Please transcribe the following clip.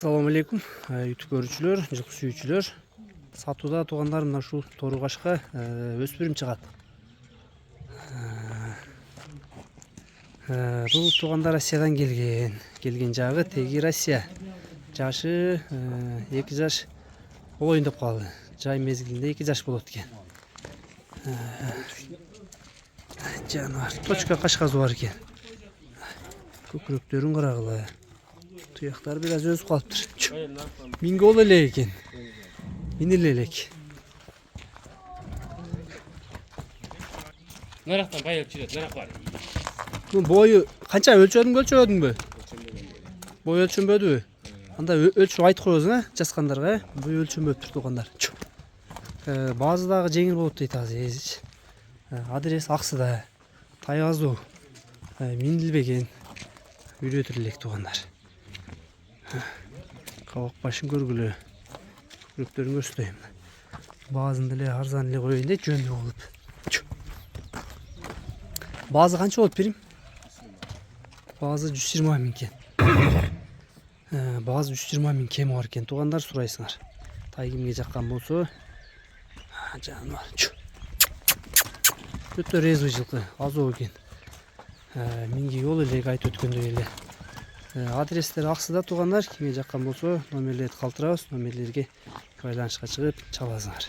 Assalamu алейкум, YouTube көрүүчүлөр, жылкы сүйүүчүлөр. Сатууда туугандар мына ушул тору-кашка өспүрүм чыгат. Бул туугандар Россиядан келген жагы теги Россия. Жашы 2 жаш болоюн деп калды. Жай мезгилинде 2 жаш болот экен. Жанар, точка кашказы бар экен. Көкүрөктөрүн карагыла. Tuyaklar biraz öz kalıptır. Mingi ol ele ekin. Minilelek. Naraktan bayıl çilet, narak var. Bu boyu kança ölçödün mü? Boy ölçünbödü. Anda ölçü ayt koyuyorsun ha, jaskandarga. Boy ölçünböp tur tuğanlar. Bazıдағы жеңіл болот дейт азыр. Адрес Аксыда, Тайгазуу, Миндилбеген үйрөтүр элек туғандар. Kavak başın görgülü. Köklerini göstereyim. Bazında le arzan le koyun de jönlü olup. Bazı kança olup birim? Bazı 120 min ken. Bazı 120 min kemi var ken. Tuğanlar suraysınlar. Taygimge jakkan bolsa. Canım var. Kötü rezvi жылкы. Az o ken. Mingi yol ele gayet ötkөндө ele. Адрестер Аксыда тугандар, кимге жаккан болсо номерлерди калтырабыз, номерлерге байланышка чыгып чаласыңар.